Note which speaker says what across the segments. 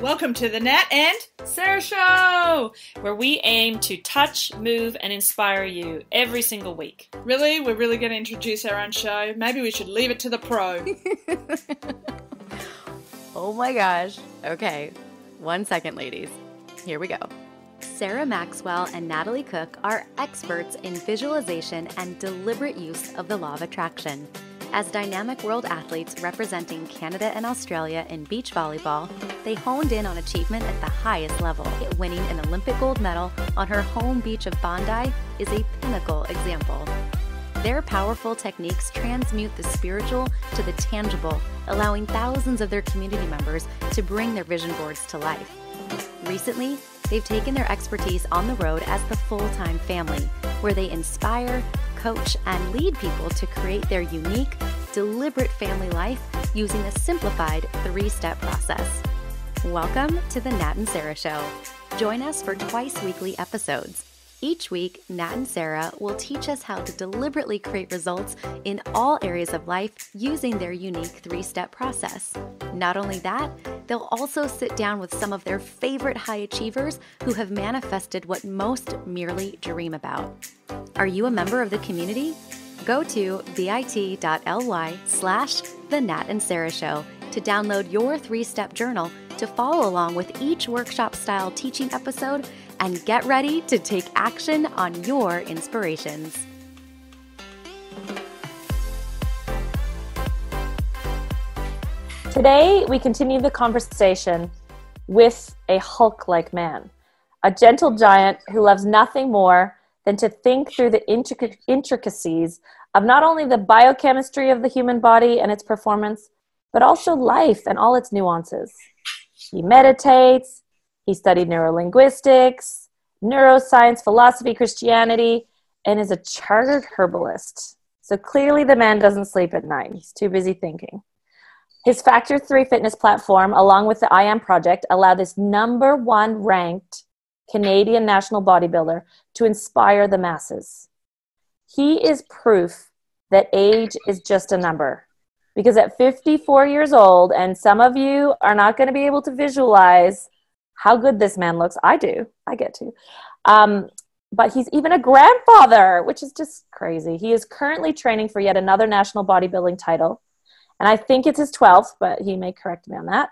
Speaker 1: Welcome to the Nat and Sarah Show, where we aim to touch, move, and inspire you every single week.
Speaker 2: Really? We're really going to introduce our own show? Maybe we should leave it to the pro.
Speaker 3: Oh my gosh. Okay, 1 second, ladies. Here we go. Sarah Maxwell and Natalie Cook are experts in visualization and deliberate use of the law of attraction. As dynamic world athletes representing Canada and Australia in beach volleyball, they honed in on achievement at the highest level. Winning an Olympic gold medal on her home beach of Bondi is a pinnacle example. Their powerful techniques transmute the spiritual to the tangible, allowing thousands of their community members to bring their vision boards to life. Recently, they've taken their expertise on the road as the full-time family, where they inspire, coach, and lead people to create their unique, deliberate family life using a simplified 3-step process. Welcome to the Nat and Sarah Show. Join us for twice-weekly episodes. Each week, Nat and Sarah will teach us how to deliberately create results in all areas of life using their unique 3-step process. Not only that, they'll also sit down with some of their favorite high achievers who have manifested what most merely dream about. Are you a member of the community? Go to bit.ly/The Nat and Sarah Show to download your 3-step journal to follow along with each workshop-style teaching episode and get ready to take action on your inspirations.
Speaker 4: Today, we continue the conversation with a Hulk-like man, a gentle giant who loves nothing more than to think through the intricacies of not only the biochemistry of the human body and its performance, but also life and all its nuances. He meditates, he studied neurolinguistics, neuroscience, philosophy, Christianity, and is a chartered herbalist. So clearly the man doesn't sleep at night. He's too busy thinking. His Factor 3 fitness platform, along with the I Am Project, allow this #1 ranked Canadian national bodybuilder to inspire the masses. He is proof that age is just a number. Because at 54 years old, and some of you are not going to be able to visualize how good this man looks. I do. I get to. But he's even a grandfather, which is just crazy. He is currently training for yet another national bodybuilding title. And I think it's his 12th, but he may correct me on that.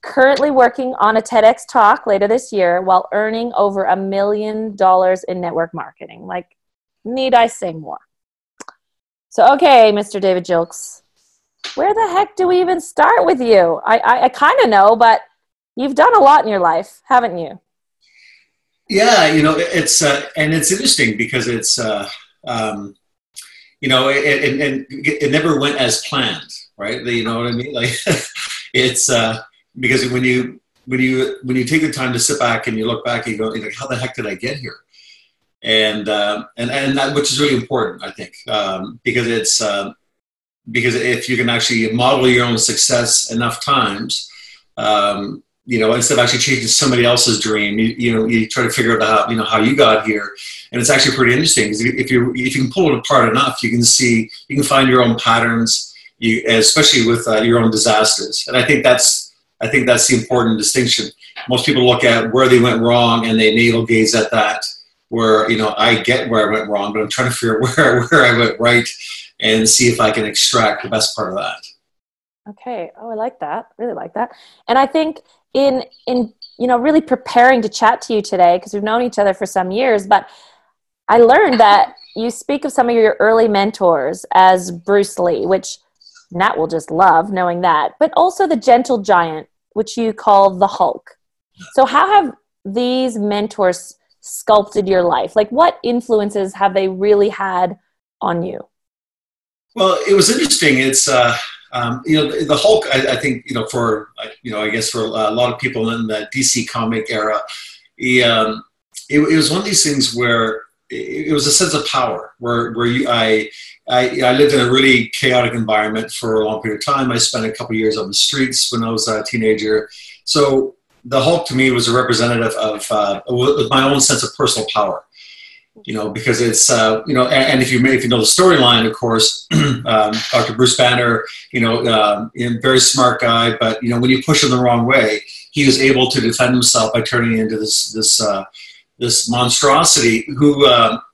Speaker 4: Currently working on a TedX talk later this year while earning over $1 million in network marketing. Like, need I say more? So, okay, Mr. David Gilks, where the heck do we even start with you? I kind of know, but you've done a lot in your life, haven't you?
Speaker 5: Yeah, it's and it's interesting because it's it never went as planned, right? You know what I mean? Like it's because when you take the time to sit back and you look back and you go, like, how the heck did I get here? And that, which is really important, I think, because it's because if you can actually model your own success enough times, instead of actually chasing somebody else's dream, you try to figure out how you got here. And it's actually pretty interesting because if you can pull it apart enough, you can find your own patterns, especially with your own disasters. And I think that's the important distinction. Most people look at where they went wrong and they navel gaze at that, where, I get where I went wrong, but I'm trying to figure out where I went right and see if I can extract the best part of that.
Speaker 4: Okay. Oh, I like that. Really like that. And I think in really preparing to chat to you today, because we've known each other for some years, but I learned that you speak of some of your early mentors as Bruce Lee, which Nat will just love knowing that, but also the gentle giant, which you call the Hulk. So how have these mentors sculpted your life? Like, what influences have they really had on you?
Speaker 5: Well, it was interesting. It's, the Hulk, I think, for a lot of people in the DC comic era, it was one of these things where it was a sense of power where I lived in a really chaotic environment for a long period of time. I spent a couple of years on the streets when I was a teenager. So the Hulk to me was a representative of my own sense of personal power. because it's, and if you know the storyline, of course, Dr. Bruce Banner, very smart guy, but, when you push him the wrong way, he was able to defend himself by turning into this monstrosity who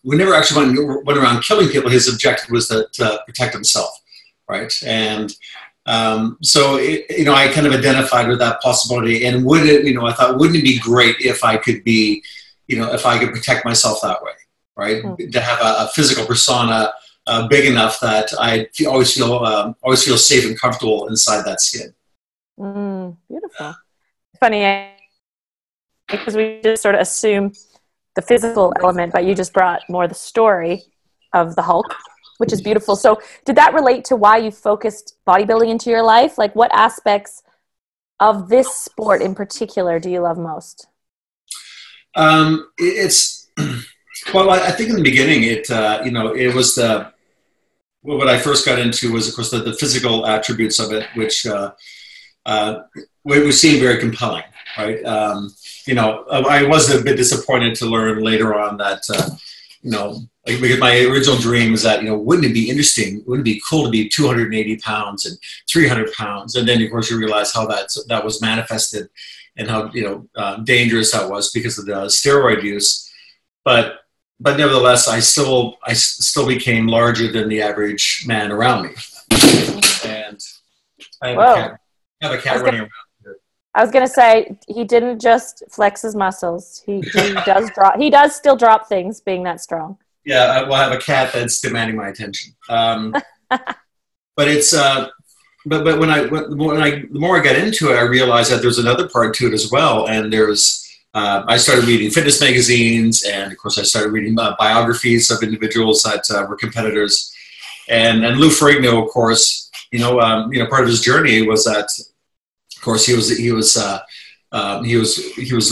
Speaker 5: never actually went around killing people. His objective was to protect himself, right? And so, I kind of identified with that possibility. And I thought, wouldn't it be great if I could be, if I could protect myself that way, right? To have a physical persona big enough that I always feel safe and comfortable inside that skin.
Speaker 4: Beautiful. Funny, because we just sort of assume the physical element, but you just brought more the story of the Hulk, which is beautiful. So did that relate to why you focused bodybuilding into your life? Like, what aspects of this sport in particular do you love most? Well, I think in the beginning, it was what I first got into was, of course, the physical attributes of it, which seemed very compelling, right? I was a bit disappointed to learn later on that, because my original dream was that, wouldn't it be interesting? Wouldn't it be cool to be 280 pounds and 300 pounds? And then, of course, you realize how that was manifested and how, dangerous that was because of the steroid use. But nevertheless, I still became larger than the average man around me. And I have a cat running around. I was going to say, he didn't just flex his muscles. He does still drop things being that strong.
Speaker 5: Yeah, I have a cat that's demanding my attention. But it's, but the more I got into it, I realized that there's another part to it as well. And I started reading fitness magazines, and of course I started reading biographies of individuals that were competitors. And Lou Ferrigno, of course, part of his journey was that, of course, he was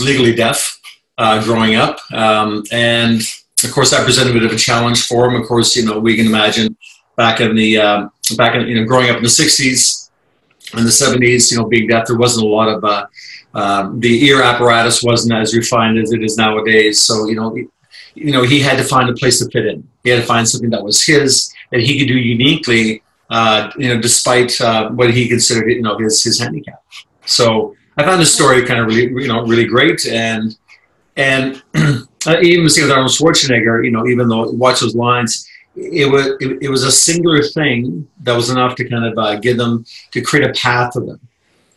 Speaker 5: legally deaf growing up, and of course that presented a bit of a challenge for him. Of course, we can imagine back in growing up in the '60s and the '70s, being deaf, there wasn't a lot of the ear apparatus wasn't as refined as it is nowadays. So he had to find a place to fit in. He had to find something that was his, that he could do uniquely. Despite what he considered, his handicap. So I found this story kind of really great, and even seeing with Arnold Schwarzenegger, even though watch those lines, it was a singular thing that was enough to kind of get them to create a path for them.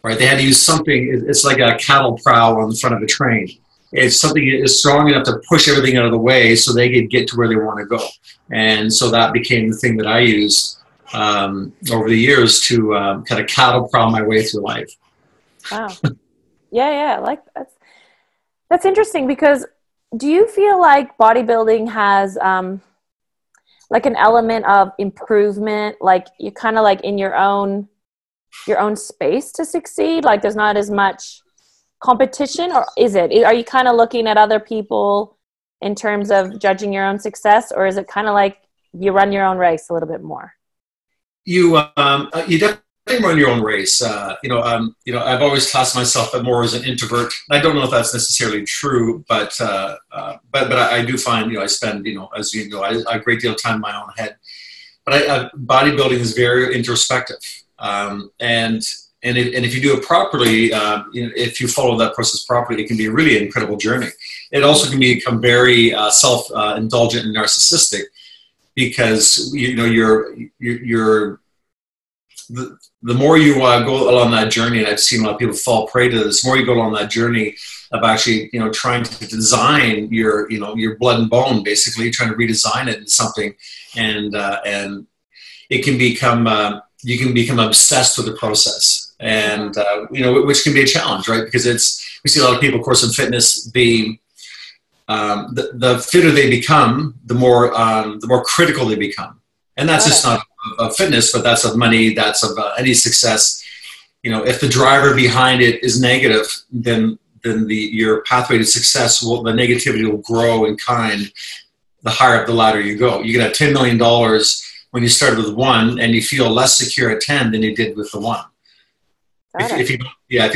Speaker 5: Right? They had to use something. It's like a cattle prow on the front of a train. It's something that is strong enough to push everything out of the way so they could get to where they want to go. And so that became the thing that I used over the years to kind of cattle prow my way through life.
Speaker 4: Wow. Yeah. Like that's interesting, because do you feel like bodybuilding has like an element of improvement, like you kind of like in your own space to succeed? Like there's not as much competition, or are you kind of looking at other people in terms of judging your own success, or is it kind of like you run your own race a little bit more? You
Speaker 5: definitely run your own race. I've always classed myself more as an introvert. I don't know if that's necessarily true, but I do find, I spend, as you know, a great deal of time in my own head. But bodybuilding is very introspective. And if you do it properly, if you follow that process properly, it can be a really incredible journey. It also can become very self-indulgent and narcissistic, because the more you go along that journey, and I've seen a lot of people fall prey to this, the more you go along that journey of actually trying to design your blood and bone, basically trying to redesign it into something, and it can become you can become obsessed with the process, and which can be a challenge, right? Because we see a lot of people, of course, in fitness, the fitter they become, the more critical they become. And that's just not of fitness, but that's of money, that's of any success. If the driver behind it is negative, then your pathway to success, the negativity will grow in kind the higher up the ladder you go. You can have $10 million when you started with 1, and you feel less secure at 10 than you did with the 1. if you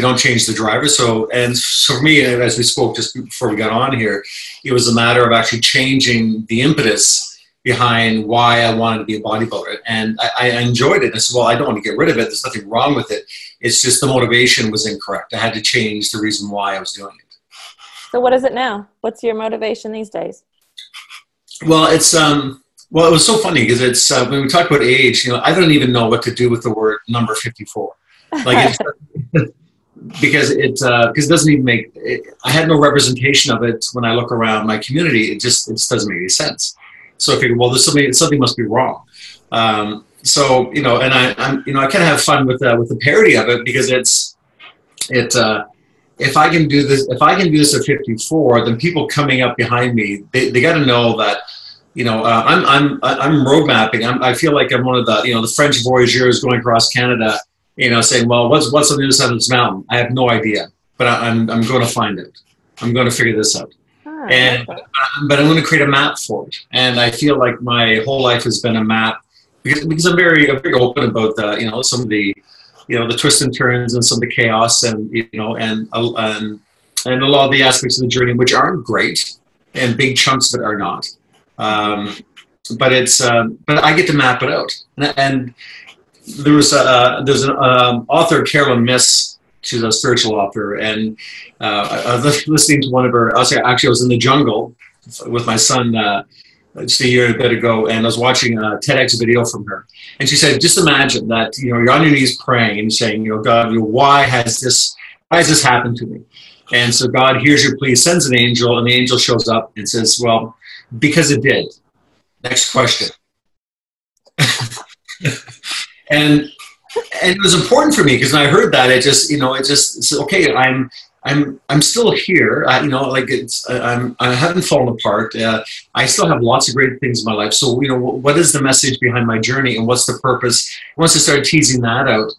Speaker 5: don't change the driver. So for me, as we spoke just before we got on here, it was a matter of actually changing the impetus behind why I wanted to be a bodybuilder. And I enjoyed it. I said, well, I don't want to get rid of it. There's nothing wrong with it. It's just the motivation was incorrect. I had to change the reason why I was doing it.
Speaker 4: So what is it now? What's your motivation these days?
Speaker 5: Well, it was so funny because it's when we talk about age, I don't even know what to do with the word number 54. Like, because it doesn't even make it, I had no representation of it when I look around my community. It just doesn't make any sense. So I figured, well, there's something must be wrong. So and I kind of have fun with the parody of it, because if I can do this at 54, then people coming up behind me, they got to know that I'm road mapping. I feel like I'm one of the French voyageurs going across Canada, saying, well, what's on the other side of this mountain? I have no idea, but I'm going to find it. I'm going to figure this out. But I'm going to create a map for it. And I feel like my whole life has been a map, because I'm very open about some of the the twists and turns and some of the chaos, and and a lot of the aspects of the journey which aren't great, and big chunks of it are not. But I get to map it out. And there's an author, Carolyn Miss. She's a spiritual author, and I was listening to one of her. I was in the jungle with my son just a year and a bit ago, and I was watching a TedX video from her, and she said, "Just imagine that you're on your knees praying and saying, God, why has this happened to me?" And so God hears your plea, sends an angel, and the angel shows up and says, "Well, because it did. Next question." And it was important for me, because when I heard that, it's okay. I'm still here. I haven't fallen apart. I still have lots of great things in my life. So what is the message behind my journey, and what's the purpose? Once I started teasing that out,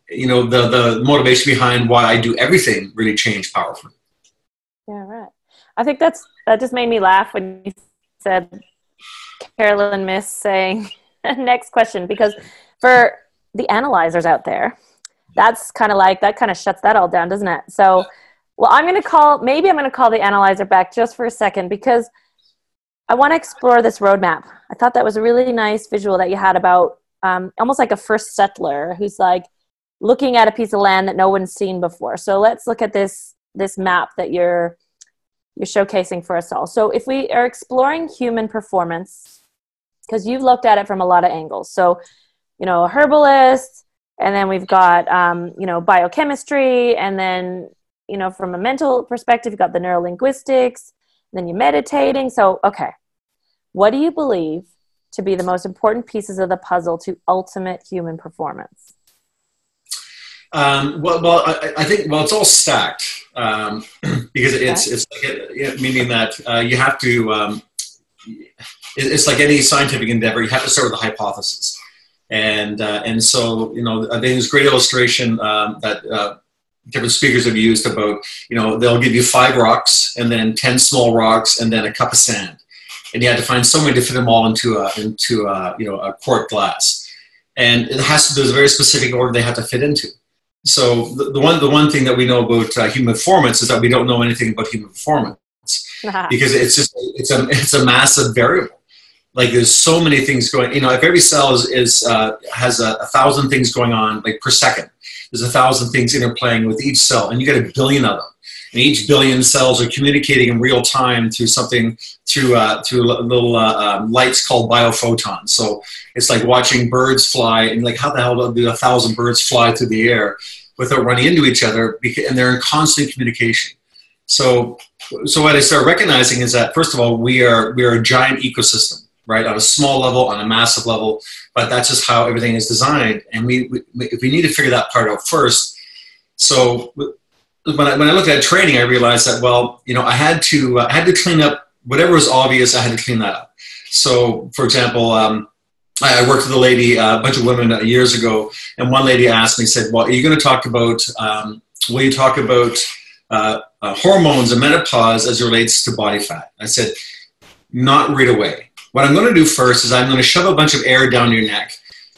Speaker 5: the motivation behind why I do everything really changed powerfully.
Speaker 4: Yeah, right. I think that just made me laugh when you said Carolyn Miss saying next question, because for the analyzers out there, that kind of shuts that all down, doesn't it? So, well, I'm going to call the analyzer back just for a second, because I want to explore this roadmap. I thought that was a really nice visual that you had about almost like a first settler who's like looking at a piece of land that no one's seen before. So let's look at this map that you're showcasing for us all. So if we are exploring human performance, because you've looked at it from a lot of angles. So, a herbalist, and then we've got, biochemistry, and then, from a mental perspective, you've got the neurolinguistics, and then you're meditating. So, okay, what do you believe to be the most important pieces of the puzzle to ultimate human performance?
Speaker 5: I think it's all stacked, because it's like meaning that you have to. It's like any scientific endeavor. You have to start with a hypothesis. And so, I think there's a great illustration that different speakers have used about, they'll give you 5 rocks, and then 10 small rocks, and then a cup of sand. And you have to find some way to fit them all into a quart glass. And there's a very specific order they have to fit into. So the one thing that we know about human performance is that we don't know anything about human performance, because it's a massive variable. Like, there's so many things going, if every cell has 1,000 things going on, like, per second, there's 1,000 things interplaying with each cell, and you get 1 billion of them. And each billion cells are communicating in real time through little lights called biophotons. So it's like watching birds fly, and like, how the hell do 1,000 birds fly through the air without running into each other? And they're in constant communication. So what I started recognizing is that, first of all, we are a giant ecosystem. Right, on a small level, on a massive level, but that's just how everything is designed, and we need to figure that part out first. So when I looked at training, I realized that I had to clean up whatever was obvious. I had to clean that up. So, for example, I worked with a bunch of women years ago, and one lady asked me, said, "Well, are you going to talk about hormones and menopause as it relates to body fat?" I said, "Not right away. What I'm going to do first is I'm going to shove a bunch of air down your neck,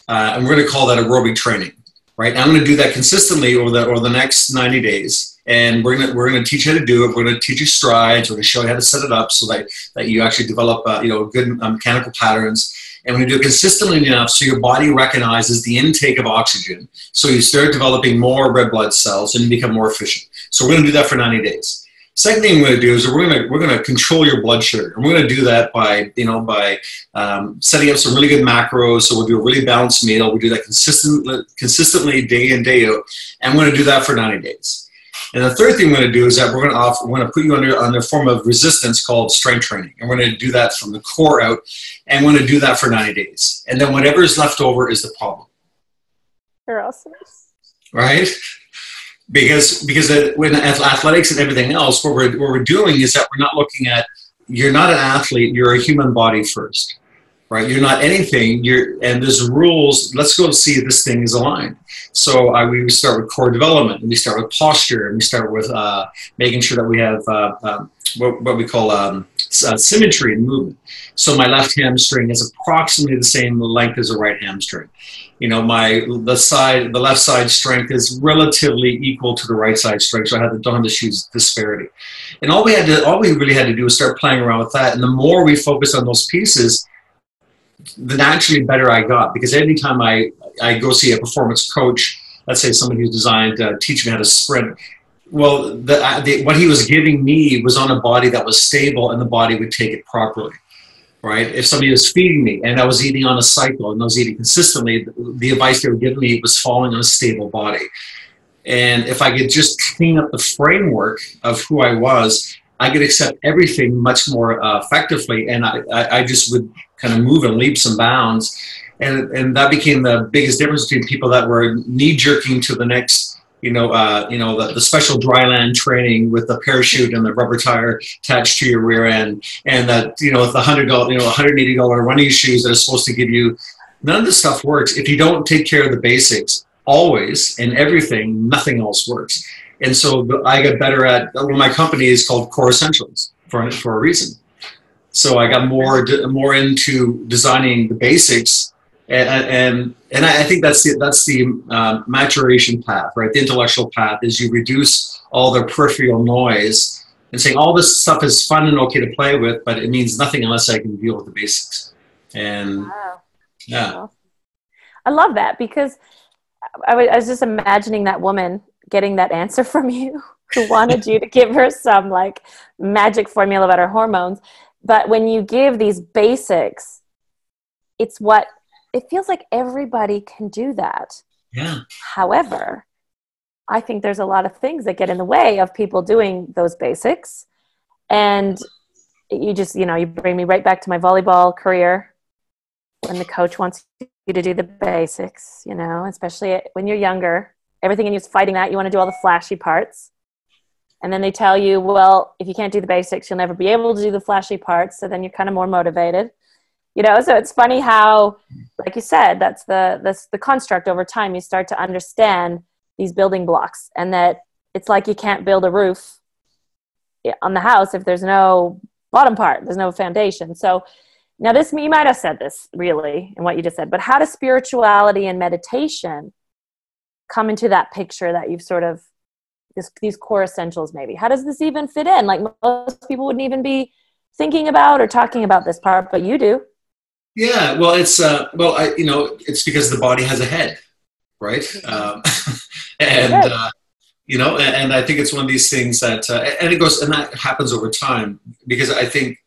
Speaker 5: and we're going to call that aerobic training. right? I'm going to do that consistently over the next 90 days. And we're going to teach you how to do it. We're going to teach you strides. We're going to show you how to set it up so that you actually develop, good mechanical patterns. And when you do it consistently enough, so your body recognizes the intake of oxygen, so you start developing more red blood cells and you become more efficient. So we're going to do that for 90 days. Second thing we're going to do is we're going to control your blood sugar, and we're going to do that by setting up some really good macros. So we'll do a really balanced meal. We do that consistently day in, day out, and we're going to do that for 90 days. And the third thing we're going to do is that we're going to put you under a form of resistance called strength training. And we're going to do that from the core out. And we're going to do that for 90 days. And then whatever is left over is the problem.
Speaker 4: You're awesome.
Speaker 5: Right? Because when athletics and everything else, what we're doing is that we're not looking at, you're not an athlete, you're a human body first. Right? You're not anything. And there's rules. Let's go see if this thing is aligned. So we start with core development, and we start with posture, and we start with making sure that we have what we call symmetry in movement. So my left hamstring is approximately the same length as a right hamstring. The left side strength is relatively equal to the right side strength, so don't have this huge disparity. And all we really had to do was start playing around with that. And the more we focus on those pieces, the naturally better I got, because anytime I go see a performance coach, let's say somebody who's designed to teach me how to sprint, well, what he was giving me was on a body that was stable, and the body would take it properly, right? If somebody was feeding me and I was eating on a cycle and I was eating consistently, the advice they were giving me was falling on a stable body. And if I could just clean up the framework of who I was, I could accept everything much more effectively, and I just would kind of move in leaps and bounds, and that became the biggest difference between people that were knee-jerking to the next, the special dryland training with the parachute and the rubber tire attached to your rear end, and that the $100, $180 running shoes that are supposed to give you. None of this stuff works if you don't take care of the basics always and everything. Nothing else works. And so I got better at, my company is called Core Essentials for a reason. So I got more into designing the basics, and I think that's the maturation path, right? The intellectual path is you reduce all the peripheral noise and saying all this stuff is fun and okay to play with, but it means nothing unless I can deal with the basics. And
Speaker 4: wow.
Speaker 5: Yeah,
Speaker 4: I love that, because I was just imagining that woman getting that answer from you who wanted you to give her some like magic formula about her hormones. But when you give these basics, it feels like everybody can do that.
Speaker 5: Yeah.
Speaker 4: However, I think there's a lot of things that get in the way of people doing those basics. And you just, you bring me right back to my volleyball career when the coach wants you to do the basics, especially when you're younger. Everything in you is fighting that. You want to do all the flashy parts. And then they tell you, well, if you can't do the basics, you'll never be able to do the flashy parts. So then you're kind of more motivated. So it's funny how, like you said, that's the construct over time. You start to understand these building blocks, and that it's like you can't build a roof on the house if there's no bottom part, there's no foundation. So now you might have said this really in what you just said, but how does spirituality and meditation come into that picture that you've sort of, these core essentials maybe? How does this even fit in? Like most people wouldn't even be thinking about or talking about this part, but you do.
Speaker 5: Yeah, well, it's because the body has a head, right? And I think it's one of these things that, and that happens over time, because I think,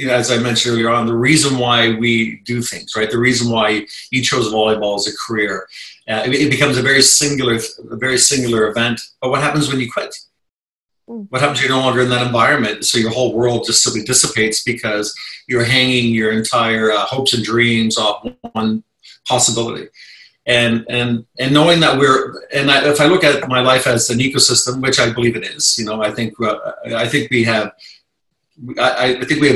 Speaker 5: as I mentioned earlier on, the reason why we do things, right? The reason why you chose volleyball as a career, it becomes a very singular event. But what happens when you quit? What happens when you're no longer in that environment? So your whole world just simply dissipates because you're hanging your entire hopes and dreams off one possibility. And knowing that if I look at my life as an ecosystem, which I believe it is, I think we have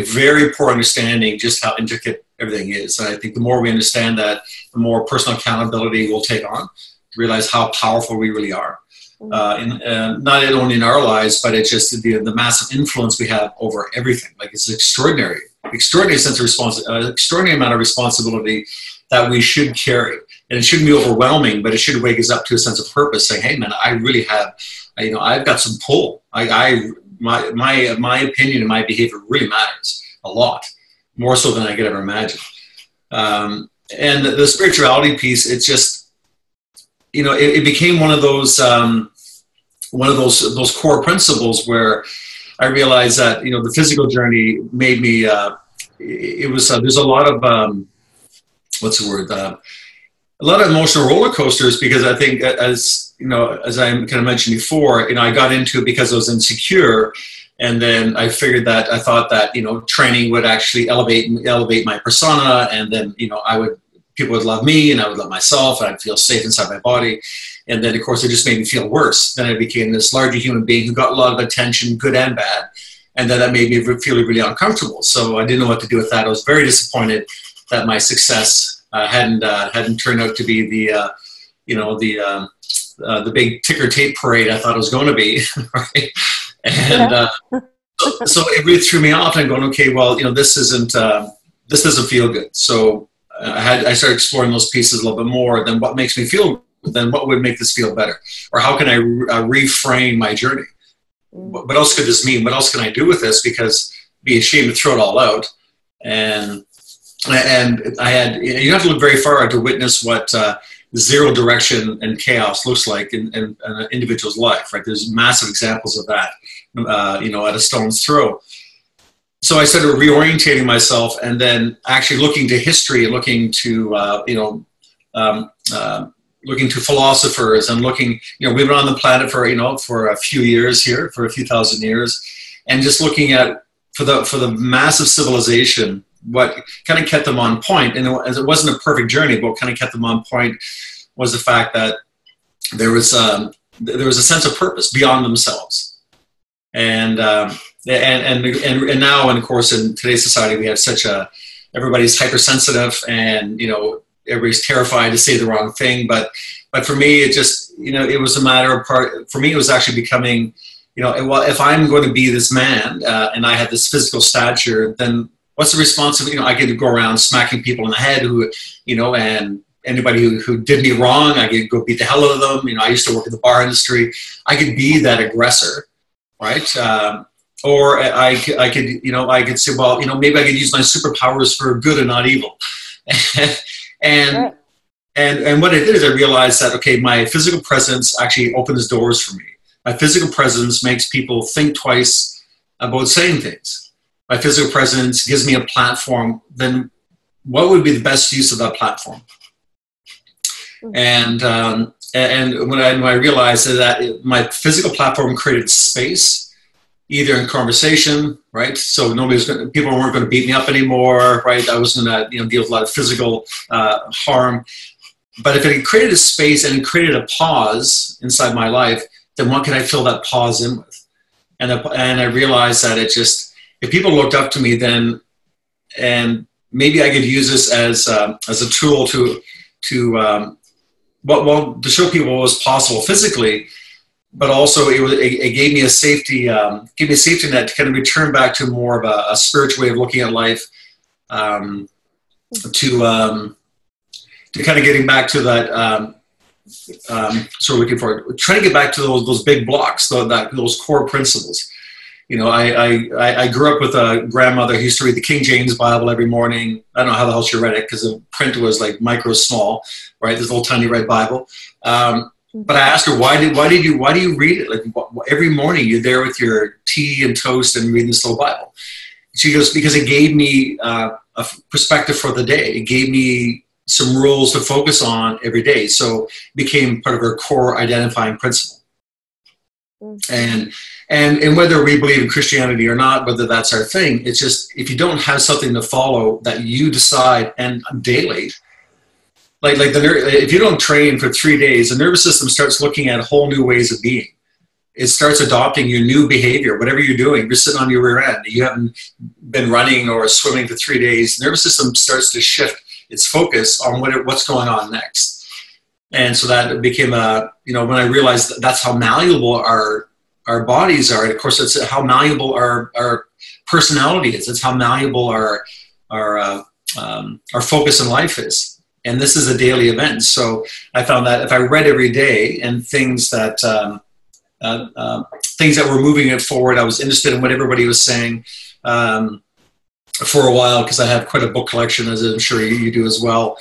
Speaker 5: very poor understanding just how intricate everything is. And I think the more we understand that, the more personal accountability we'll take on to realize how powerful we really are. Not only in our lives, but it's just the massive influence we have over everything. Like, it's an extraordinary sense of extraordinary amount of responsibility that we should carry. And it shouldn't be overwhelming, but it should wake us up to a sense of purpose, saying, hey, man, I really have, I've got some pull. My opinion and my behavior really matters a lot, more so than I could ever imagine. And the spirituality piece, it's just, it became one of those core principles where I realized that, the physical journey made me, there's a lot of, a lot of emotional roller coasters, because I think, as I kind of mentioned before, I got into it because I was insecure. And then I thought that, training would actually elevate my persona. And then, people would love me and I would love myself and I'd feel safe inside my body. And then, of course, it just made me feel worse. Then I became this larger human being who got a lot of attention, good and bad. And then that made me feel really uncomfortable. So I didn't know what to do with that. I was very disappointed that my success hadn't turned out to be the big ticker tape parade I thought it was going to be. Right? And so it really threw me off. And going, okay, well, this doesn't feel good. So I started exploring those pieces a little bit more. Then what makes me feel? Then what would make this feel better? Or how can I reframe my journey? What else could this mean? What else can I do with this? Because I'd be ashamed to throw it all out. And I had, you don't have to look very far to witness what zero direction and chaos looks like in an individual's life, right? There's massive examples of that, at a stone's throw. So I started reorientating myself, and then actually looking to history, looking to, looking to philosophers, and looking, we've been on the planet for a few years here, for a few thousand years, and just looking at, for the massive civilization, what kind of kept them on point. And it wasn't a perfect journey, but what kind of kept them on point was the fact that there was a sense of purpose beyond themselves. And now, and of course, in today's society, we have everybody's hypersensitive, and, everybody's terrified to say the wrong thing. But for me, it just, it was a matter of for me, it was actually becoming, well, if I'm going to be this man, and I have this physical stature, then what's the responsibility? I get to go around smacking people in the head and anybody who did me wrong, I could go beat the hell out of them. I used to work in the bar industry. I could be that aggressor, right? Or I could say, well, maybe I could use my superpowers for good and not evil. And what I did is I realized that, okay, my physical presence actually opens doors for me. My physical presence makes people think twice about saying things. My physical presence gives me a platform. Then what would be the best use of that platform? And when I realized that my physical platform created space, either in conversation, right? So people weren't going to beat me up anymore, right? I wasn't going to deal with a lot of physical harm. But if it created a space and it created a pause inside my life, then what can I fill that pause in with? And I realized that if people looked up to me, then, and maybe I could use this as a tool to show people what was possible physically, but also it gave me a safety net to kind of return back to more of a spiritual way of looking at life, to kind of getting back to that. So looking forward, trying to get back to those big blocks, those core principles. I grew up with a grandmother who used to read the King James Bible every morning. I don't know how the hell she read it, because the print was like micro small, right? This little tiny red Bible. But I asked her, why do you read it? Like every morning you're there with your tea and toast and reading this little Bible. She goes, because it gave me a perspective for the day. It gave me some rules to focus on every day. So it became part of her core identifying principle. And whether we believe in Christianity or not, whether that's our thing, it's just, if you don't have something to follow that you decide and daily, if you don't train for 3 days, the nervous system starts looking at whole new ways of being. It starts adopting your new behavior, whatever you're doing. You're sitting on your rear end. You haven't been running or swimming for 3 days. The nervous system starts to shift its focus on what's going on next. And so that became when I realized that's how malleable our bodies are. And of course, it's how malleable our personality is. It's how malleable our focus in life is. And this is a daily event. So I found that if I read every day and things that were moving it forward, I was interested in what everybody was saying for a while, because I have quite a book collection, as I'm sure you do as well.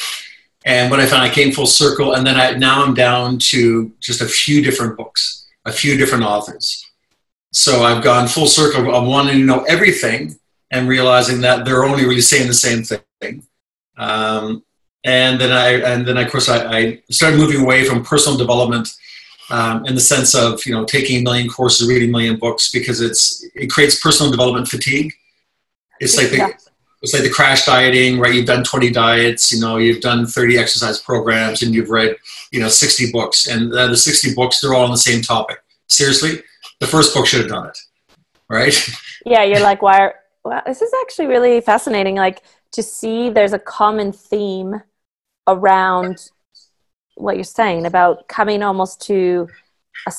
Speaker 5: And what I found, I came full circle, and then now I'm down to just a few different books, a few different authors. So I've gone full circle of wanting to know everything and realizing that they're only really saying the same thing. And then of course I started moving away from personal development in the sense of, you know, taking a million courses, reading a million books, because it creates personal development fatigue. It's like the crash dieting, right? You've done 20 diets, you know, you've done 30 exercise programs, and you've read, you know, 60 books, and the 60 books, they're all on the same topic. Seriously, the first book should have done it, right?
Speaker 4: Yeah, you're like, well, this is actually really fascinating. Like, to see there's a common theme around what you're saying about coming almost to a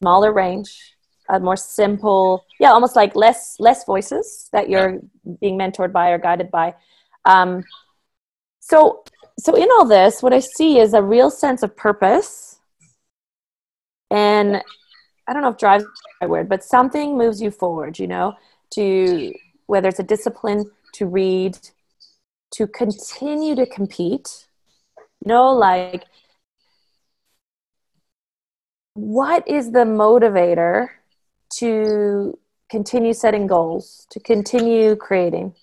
Speaker 4: smaller range, a more simple, almost like less voices that you're being mentored by or guided by. So in all this, what I see is a real sense of purpose, and I don't know if drive is the right word, but something moves you forward, you know, to whether it's a discipline to read, to continue to compete, you know, like, what is the motivator to continue setting goals, to continue creating?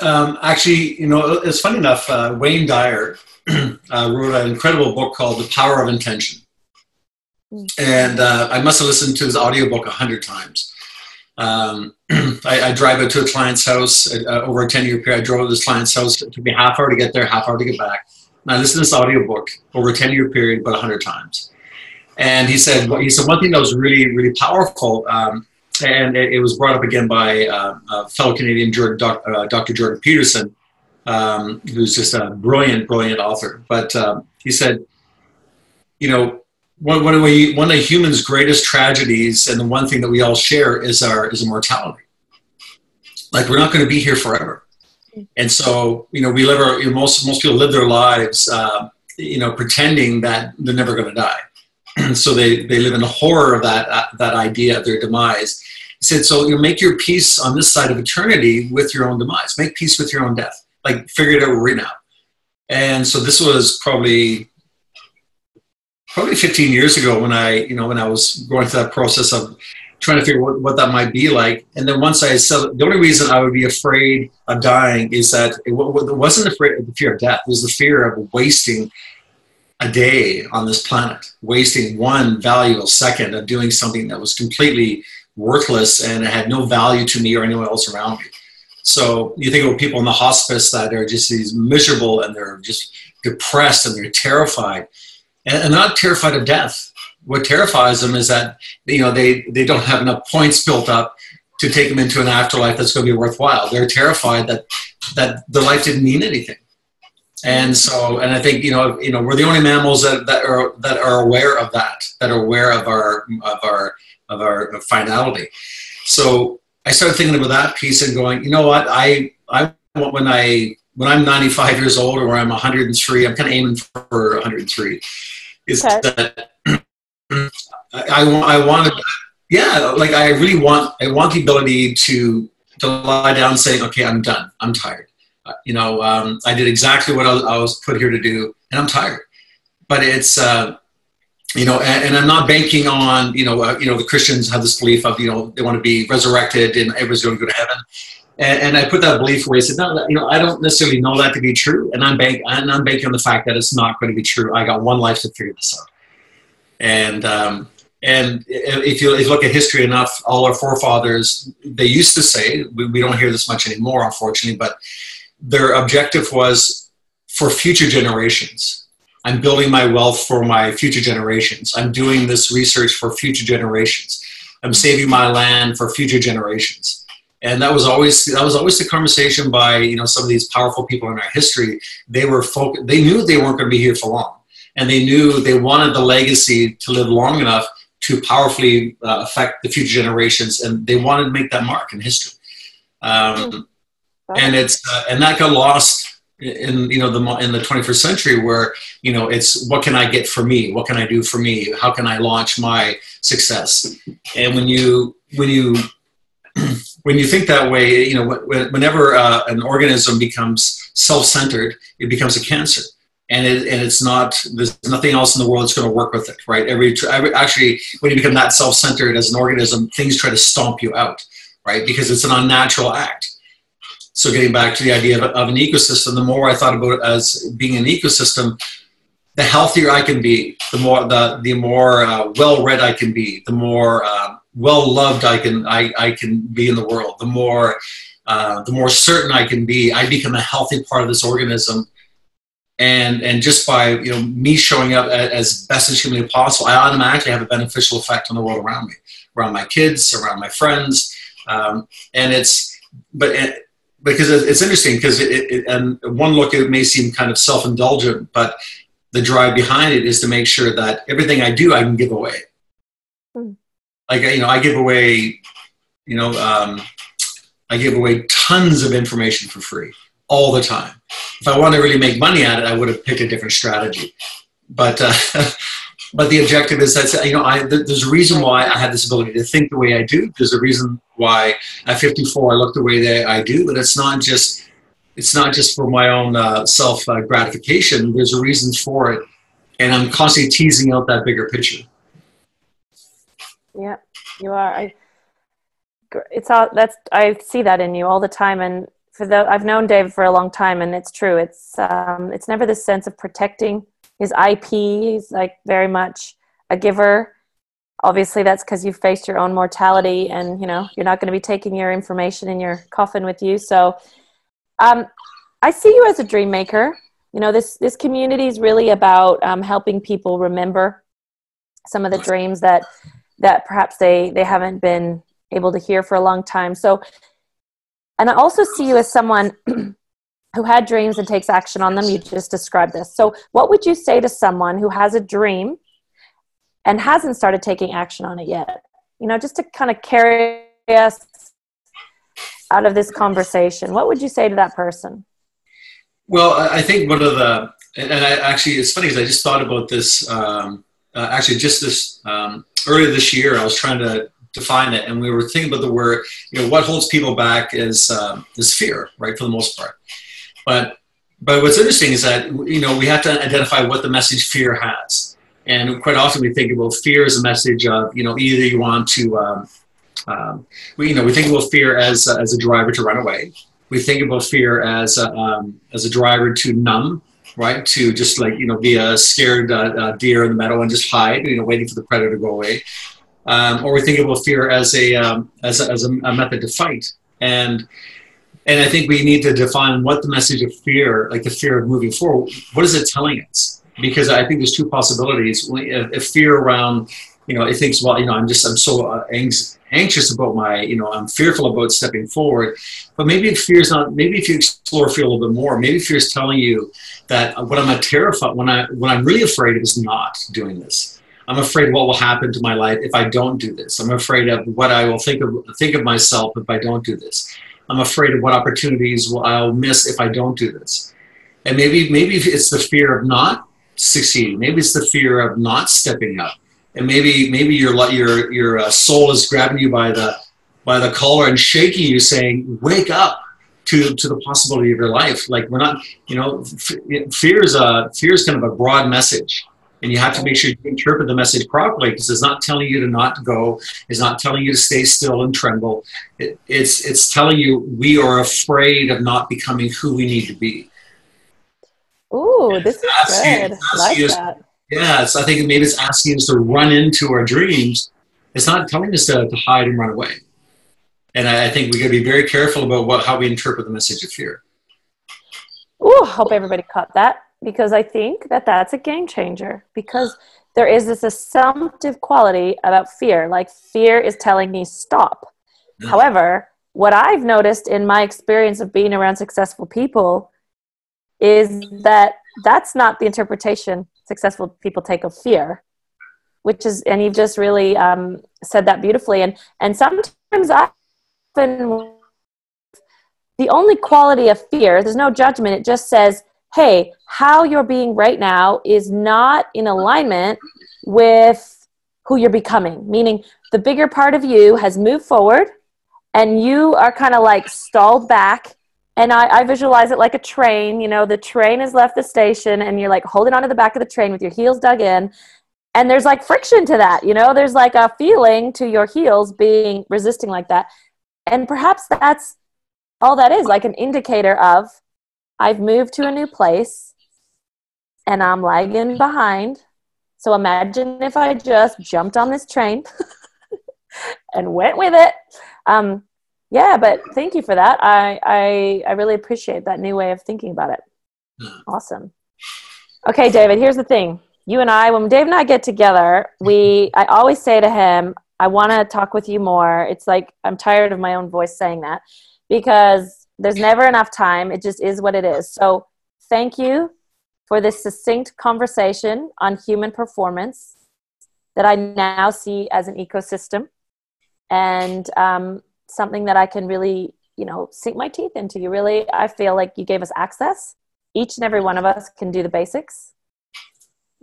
Speaker 5: Actually, you know, it's funny enough, Wayne Dyer wrote an incredible book called The Power of Intention. And I must have listened to his audiobook 100 times. I drive out to a client's house over a 10-year period. I drove to this client's house. It took me half hour to get there, half hour to get back. And I listened to this audiobook over a 10-year period about 100 times. And he said one thing that was really, really powerful, and it was brought up again by a fellow Canadian, Dr. Jordan Peterson, who's just a brilliant, brilliant author. But he said, you know, one of a human's greatest tragedies, and the one thing that we all share, is immortality. Like, we're not going to be here forever. And so, you know, most people live their lives, you know, pretending that they're never going to die. So they live in the horror of that idea of their demise. He said, so you make your peace on this side of eternity with your own demise. Make peace with your own death. Like, figure it out right now. And so this was probably 15 years ago when I was going through that process of trying to figure out what that might be like. And then once I said, the only reason I would be afraid of dying is that it wasn't the fear of death. It was the fear of wasting a day on this planet, wasting one valuable second of doing something that was completely worthless and it had no value to me or anyone else around me. So you think of people in the hospice that are just these miserable, and they're just depressed, and they're terrified, and they're not terrified of death. What terrifies them is that, you know, they don't have enough points built up to take them into an afterlife that's going to be worthwhile. They're terrified that their life didn't mean anything. And so, and I think, you know, we're the only mammals that are aware of that are aware of our finality. So I started thinking about that piece and going, you know what, I want, when I'm 95 years old, or I'm 103, I'm kind of aiming for 103. Is okay. That I want to, like, I want the ability to lie down and say, okay, I'm done, I'm tired. You know, I did exactly what I was put here to do, and I'm tired. But it's, you know, and I'm not banking on, the Christians have this belief of, you know, they want to be resurrected and everybody's going to go to heaven. And I put that belief away. I said, no, you know, I don't necessarily know that to be true, and I'm banking on the fact that it's not going to be true. I got one life to figure this out. And if you look at history enough, all our forefathers, they used to say, we don't hear this much anymore, unfortunately, but their objective was for future generations. I'm building my wealth for my future generations. I'm doing this research for future generations. I'm saving my land for future generations. And that was always the conversation by, you know, some of these powerful people in our history. They knew they weren't going to be here for long, and they knew they wanted the legacy to live long enough to powerfully affect the future generations, and they wanted to make that mark in history. And that got lost in in the 21st century, where it's what can I get for me, what can I do for me, how can I launch my success. And when you when you think that way, whenever an organism becomes self-centered, it becomes a cancer. And it's not, there's nothing else in the world that's going to work with it, right? Actually, when you become that self-centered as an organism, things try to stomp you out, right? Because it's an unnatural act. So getting back to the idea of an ecosystem, the more I thought about it as being an ecosystem, the healthier I can be, the more well-read I can be, the more well-loved I can be in the world, the more certain I can be. I become a healthy part of this organism. And just by me showing up as best as humanly possible, I automatically have a beneficial effect on the world around me, around my kids, around my friends, because it's interesting, because and one look, it may seem kind of self-indulgent, but the drive behind it is to make sure that everything I do, I can give away. Like I give away, I give away tons of information for free all the time. If I want to really make money at it, I would have picked a different strategy. But but the objective is that there's a reason why I have this ability to think the way I do. There's a reason why at 54 I look the way that I do. But it's not just for my own self gratification. There's a reason for it, and I'm constantly teasing out that bigger picture.
Speaker 4: Yeah, you are. I see that in you all the time, and I've known Dave for a long time, and it's true. It's never this sense of protecting his IP. He's like very much a giver. Obviously, that's because you've faced your own mortality, and you're not going to be taking your information in your coffin with you. So, I see you as a dream maker. This community is really about helping people remember some of the dreams that perhaps they haven't been able to hear for a long time. So. And I also see you as someone who had dreams and takes action on them. You just described this. So what would you say to someone who has a dream and hasn't started taking action on it yet? Just to kind of carry us out of this conversation. What would you say to that person?
Speaker 5: Well, I think one of the, it's funny because I just thought about this, earlier this year, I was trying to define it, and we were thinking about the word, what holds people back is fear, right, for the most part. But what's interesting is that we have to identify what the message fear has, and quite often we think about fear as a message of either you want to we think about fear as a driver to run away. We think about fear as a driver to numb, right, to just be a scared deer in the meadow and just hide, waiting for the predator to go away. Or we think about fear as a method to fight, and I think we need to define what the message of fear, like the fear of moving forward, what is it telling us? Because I think there's two possibilities. If fear around, it thinks, well, I'm so anxious about I'm fearful about stepping forward. But maybe if you explore fear a little bit more, maybe fear is telling you that what I'm really afraid of is not doing this. I'm afraid what will happen to my life if I don't do this. I'm afraid of what I will think of myself if I don't do this. I'm afraid of what opportunities I'll miss if I don't do this. And maybe it's the fear of not succeeding. Maybe it's the fear of not stepping up. And maybe your soul is grabbing you by the collar and shaking you, saying, "Wake up to the possibility of your life." Like we're not, fear is kind of a broad message. And you have to make sure you interpret the message properly, because it's not telling you to not go. It's not telling you to stay still and tremble. It's telling you we are afraid of not becoming who we need to be.
Speaker 4: Ooh, this is good. I like that.
Speaker 5: Yeah, I think maybe it's asking us to run into our dreams. It's not telling us to hide and run away. And I think we got to be very careful about how we interpret the message of fear.
Speaker 4: Ooh, hope everybody caught that. Because I think that's a game changer, because there is this assumptive quality about fear. Like fear is telling me stop. Yeah. However, what I've noticed in my experience of being around successful people is that that's not the interpretation successful people take of fear, and you've just really said that beautifully. And sometimes I often the only quality of fear, there's no judgment. It just says, hey, how you're being right now is not in alignment with who you're becoming. Meaning the bigger part of you has moved forward and you are kind of like stalled back. And I visualize it like a train. You know, the train has left the station and you're like holding onto the back of the train with your heels dug in. And there's like friction to that, you know, there's like a feeling to your heels being resisting like that. And perhaps that's all that is, like an indicator of I've moved to a new place and I'm lagging behind. So imagine if I just jumped on this train and went with it. Yeah, but thank you for that. I really appreciate that new way of thinking about it. Awesome. Okay, David, here's the thing. You and I, when Dave and I get together, I always say to him, I want to talk with you more. It's like I'm tired of my own voice saying that because there's never enough time. It just is what it is. So thank you for this succinct conversation on human performance that I now see as an ecosystem and something that I can really, you know, sink my teeth into. I feel like you gave us access. Each and every one of us can do the basics.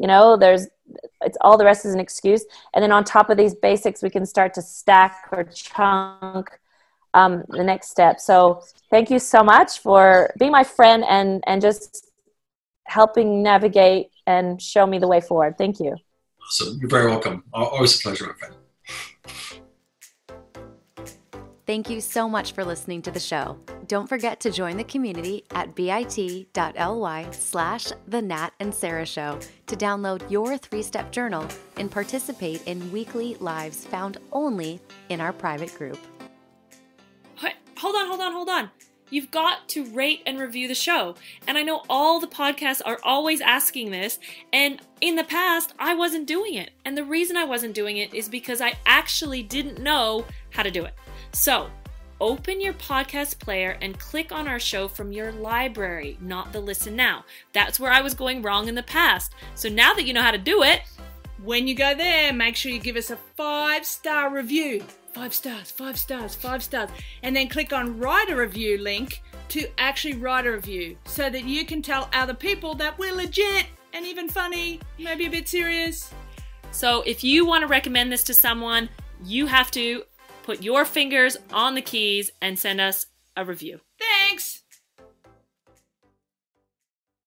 Speaker 4: You know, it's all the rest is an excuse. And then on top of these basics, we can start to stack or chunk the next step. So thank you so much for being my friend and just helping navigate and show me the way forward. Thank you.
Speaker 5: Awesome. You're very welcome. Always a pleasure, my friend.
Speaker 3: Thank you so much for listening to the show. Don't forget to join the community at bit.ly/The Nat and Sarah Show to download your 3-step journal and participate in weekly lives found only in our private group.
Speaker 1: Hold on. You've got to rate and review the show. And I know all the podcasts are always asking this. And in the past, I wasn't doing it. And the reason I wasn't doing it is because I actually didn't know how to do it. So, open your podcast player and click on our show from your library, not the Listen Now. That's where I was going wrong in the past. So now that you know how to do it,
Speaker 2: When you go there, make sure you give us a 5-star review. 5 stars, 5 stars, 5 stars. And then click on write a review link to actually write a review so that you can tell other people that we're legit and even funny, maybe a bit serious.
Speaker 1: So if you want to recommend this to someone, you have to put your fingers on the keys and send us a review.
Speaker 2: Thanks!